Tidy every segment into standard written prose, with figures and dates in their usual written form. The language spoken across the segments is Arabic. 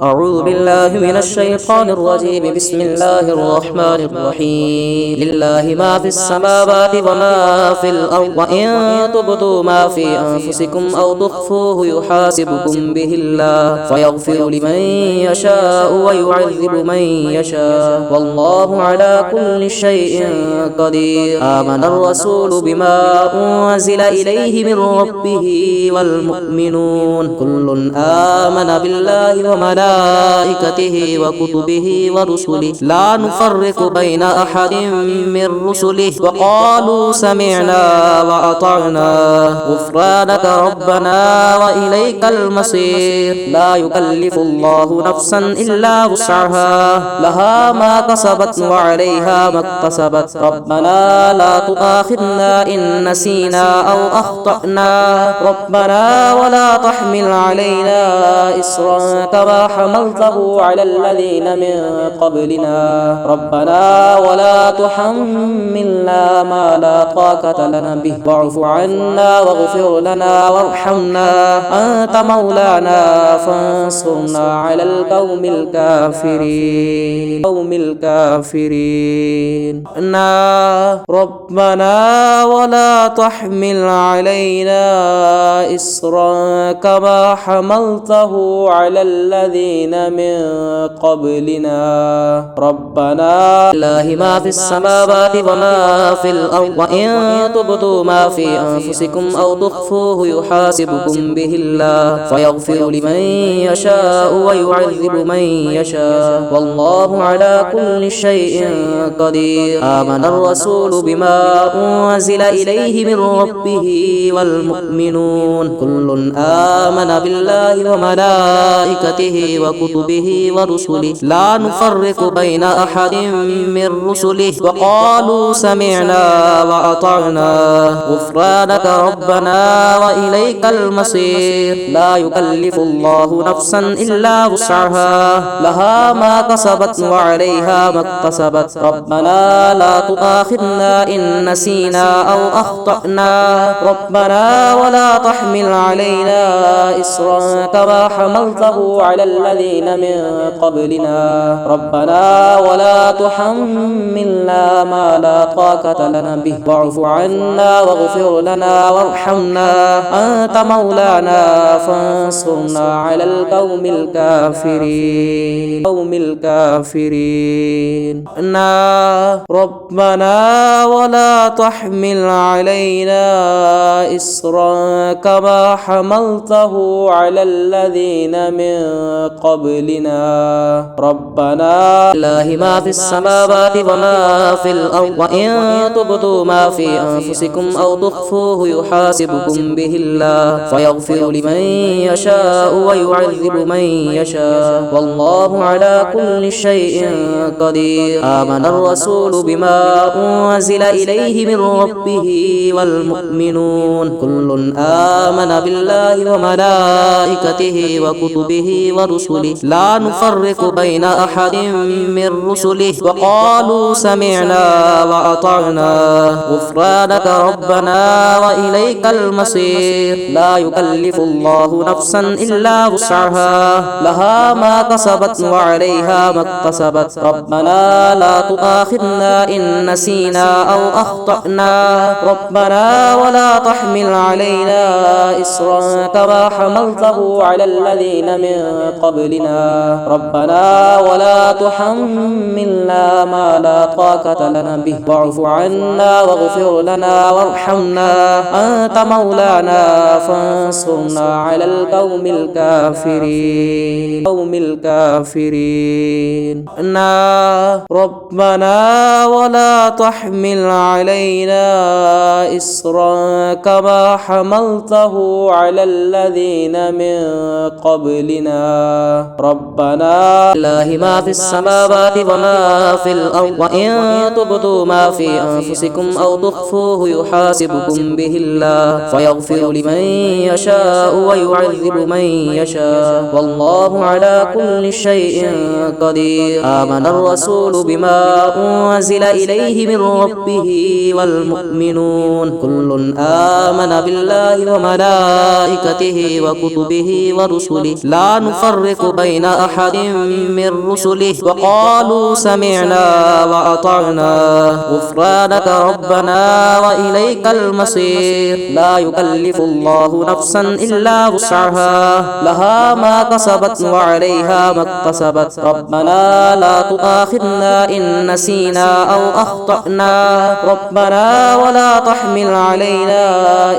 أعوذ بالله من الشيطان الرجيم. بسم الله الرحمن الرحيم. لله ما في السماوات وما في الأرض، وإن تبدوا ما في أنفسكم أو تخفوه يحاسبكم به الله فيغفر لمن يشاء ويعذب من يشاء، والله على كل شيء قدير. آمن الرسول بما أنزل إليه من ربه والمؤمنون كل آمن بالله وملائكته وكتبه ورسله لا نفرق بين أحد من رسله، وقالوا سمعنا وأطعنا غفرانك ربنا وإليك المصير. لا يكلف الله نفسا إلا وسعها، لها ما كسبت وعليها ما اكتسبت. ربنا لا تؤاخذنا إن نسينا أو أخطأنا، ربنا ولا تحمل علينا إصرا كما حملته على الذين من قبلنا، ربنا ولا تحملنا ما لا طاقة لنا به، واعف عنا واغفر لنا وارحمنا، أنت مولانا فانصرنا على القوم الكافرين. ربنا ولا تحمل علينا إصرا كما حملته على الذين من قبلنا، ربنا لله ما في السماوات وما في الأرض، وإن تبدوا ما في أنفسكم أو تخفوه يحاسبكم به الله فيغفر لمن يشاء ويعذب من يشاء، والله على كل شيء قدير. آمن الرسول بما أنزل إليه من ربه والمؤمنون كل آمن بالله وملائكته وكتبه ورسله لا نفرق بين أحد من رسله، وقالوا سمعنا وأطعنا غفرانك ربنا وإليك المصير. لا يكلف الله نفسا إلا وسعها، لها ما كسبت وعليها ما اكتسبت. ربنا لا تؤاخذنا إن نسينا أو أخطأنا، ربنا ولا تحمل علينا إصرا كما حملته على الذين من قبلنا، ربنا ولا تحملنا ما لا طاقة لنا به، واعف عنا واغفر لنا وارحمنا، أنت مولانا فانصرنا على القوم الكافرين. ربنا ولا تحمل علينا إصرا كما حملته على الذين من قبلنا، ربنا لله ما في السماوات وما في الأرض، وإن تبدوا ما في أنفسكم أو تخفوه يحاسبكم به الله فيغفر لمن يشاء ويعذب من يشاء، والله على كل شيء قدير. آمن الرسول بما أنزل إليه من ربه والمؤمنون كل آمن بالله وملائكته وكتبه ورسله لا نفرق بين أحد من رسله، وقالوا سمعنا وأطعنا غفرانك ربنا وإليك المصير. لا يكلف الله نفسا إلا وسعها، لها ما كسبت وعليها ما اكتسبت. ربنا ولا تحمل علينا إصرا كما حملته على الذين من قبلنا، ربنا لا تؤاخذنا إن نسينا أو أخطأنا، ربنا ولا تحمل علينا إصرا كما حملته على الذين من قبلنا، ربنا ولا نفرق بين أحد من رسله، وقالوا سمعنا وأطعنا غفرانك ربنا وإليك المصير. لا يكلف الله نفسا إلا وسعها، لها ما كسبت وعليها ما اكتسبت. ربنا لا تؤاخذنا إن نسينا أو أخطأنا، ربنا ولا تحمل علينا إصرا كما حملته على الذين من قبلنا، ربنا ولا تحملنا ما لا طاقة لنا به، واعف عنا واغفر لنا وارحمنا، أنت مولانا فانصرنا على القوم الكافرين. ربنا ولا تحمل علينا إصرا كما حملته على الذين من قبلنا، ربنا لله ما في السماوات وما في الأرض، وإن تبدوا ما في أنفسكم أو تخفوه يحاسبكم به الله فيغفر لمن يشاء ويعذب من يشاء، والله على كل شيء قدير. آمن الرسول بما أنزل إليه من ربه والمؤمنون كل آمن بالله وملائكته وكتبه ورسله لا نفرق نفرق بين أحد من رسله وقالوا سمعنا وأطعنا غفرانك ربنا وإليك المصير. لا يكلف الله نفسا إلا وسعها لها ما كسبت وعليها ما اكتسبت. ربنا لا تؤاخذنا إن نسينا أو أخطأنا ربنا ولا تحمل علينا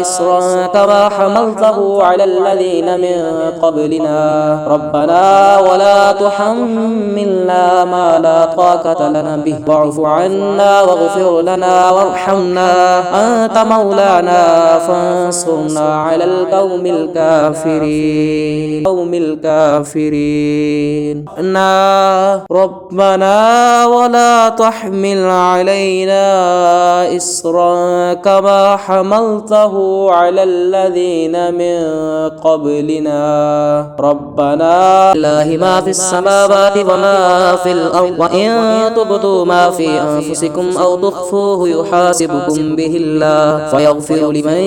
إصرا كما حملته على الذين من قبلنا ربنا ولا تحملنا ما لا طاقة لنا به واعف عنا واغفر لنا وارحمنا أنت مولانا فانصرنا على القوم الكافرين. ربنا ولا تحمل علينا إصرا كما حملته على الذين من قبلنا ربنا لله ما في السماوات وما في الأرض وإن تبدوا ما في أنفسكم أو تخفوه يحاسبكم به الله فيغفر لمن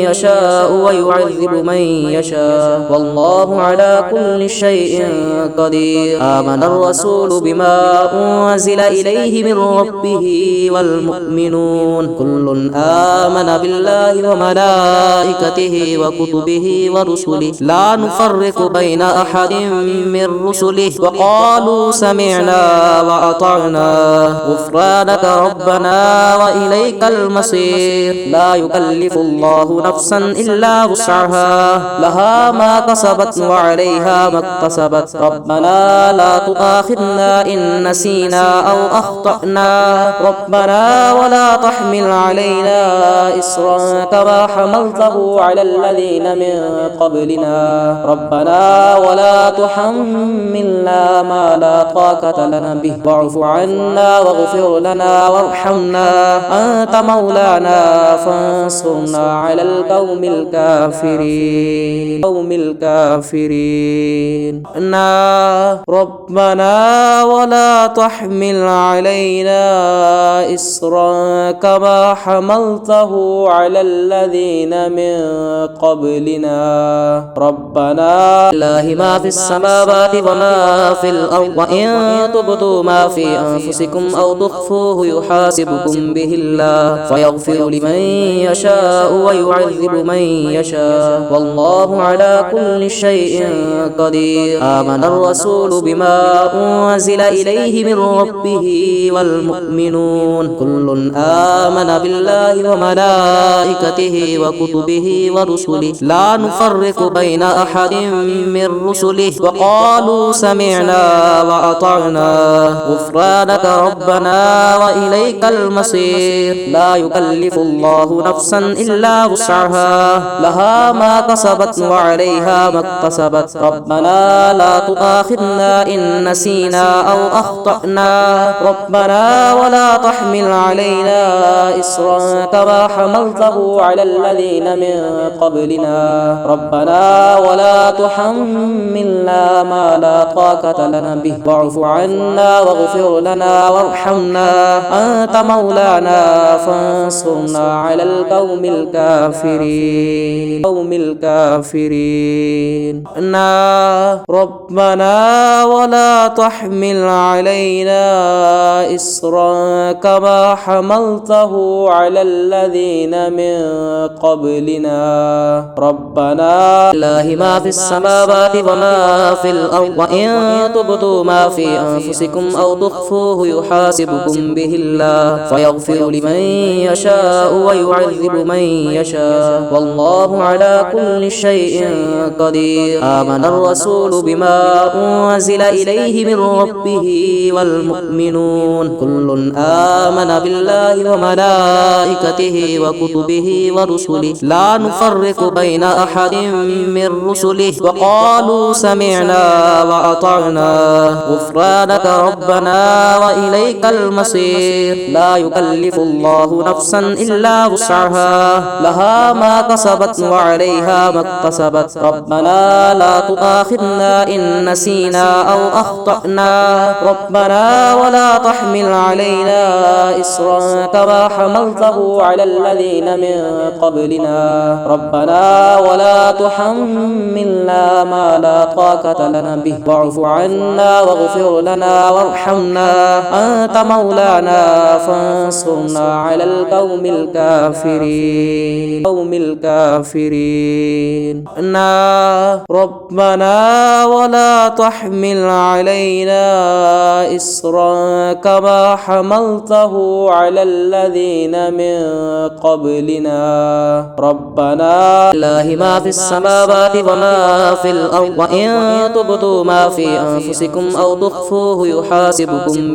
يشاء ويعذب من يشاء والله على كل شيء قدير. آمن الرسول بما أنزل إليه من ربه والمؤمنون كل آمن بالله وملائكته وكتبه ورسله لا نفرق بين أحد من رسله وقالوا سمعنا وأطعنا غفرانك ربنا وإليك المصير. لا يكلف الله نفسا إلا وسعها لها ما كسبت وعليها ما اكتسبت. ربنا لا تؤاخذنا إن نسينا أو أخطأنا ربنا ولا تحمل علينا إصرا كما حملته على الذين من قبلنا ربنا ولا تحملنا ما لا طاقة لنا به واعف عنا واغفر لنا وارحمنا أنت مولانا فانصرنا على القوم الكافرين. ربنا ولا تحمل علينا إصرا كما حملته على الذين من قبلنا ربنا لله ما في السماوات وما في الأرض وإن تبدوا ما في أنفسكم أو تخفوه يحاسبكم به الله فيغفر لمن يشاء ويعذب من يشاء والله على كل شيء قدير. آمن الرسول بما أنزل إليه من ربه والمؤمنون كل آمن بالله وملائكته وكتبه ورسله لا نفرق بين أحد من رسله وقالوا سمعنا وأطعنا غفرانك ربنا وإليك المصير. لا يكلف الله نفسا إلا وسعها لها ما كسبت وعليها ما اكتسبت. ربنا لا تؤاخذنا إن نسينا أو أخطأنا ربنا ولا تحمل علينا إصرا كما حملته على الذين من قبلنا ربنا ولا تحملنا ما لا طاقة لنا به واعف عنا واغفر لنا وارحمنا أنت مولانا فانصرنا على القوم الكافرين. ربنا ولا تحمل علينا إصرا كما حملته على الذين من قبلنا ربنا لله ما في السماوات وما في الأرض وإن تبدوا ما في أنفسكم أو تخفوه يحاسبكم به الله فيغفر لمن يشاء ويعذب من يشاء والله على كل شيء قدير. آمن الرسول بما أنزل إليه من ربه والمؤمنون كل آمن بالله وملائكته وكتبه ورسله لا نفرق بين أحد من رسله وقالوا سمعنا وأطعنا غفرانك ربنا وإليك المصير. لا يكلف الله نفسا إلا وسعها لها ما كسبت وعليها ما اكتسبت. ربنا لا تؤاخذنا إن نسينا أو أخطأنا ربنا ولا تحمل علينا إصرا كما حملته على الذين من قبلنا ربنا ولا تحملنا ما لا طاقة طاقة لنا به، واعف عنا واغفر لنا وارحمنا، أنت مولانا فانصرنا على القوم الكافرين. ربنا ولا تحمل علينا إصرا كما حملته على الذين من قبلنا. ربنا لله ما في السماوات وما في الأرض، وإن تبدوا ما في أنفسكم أو تخفوه يحاسبكم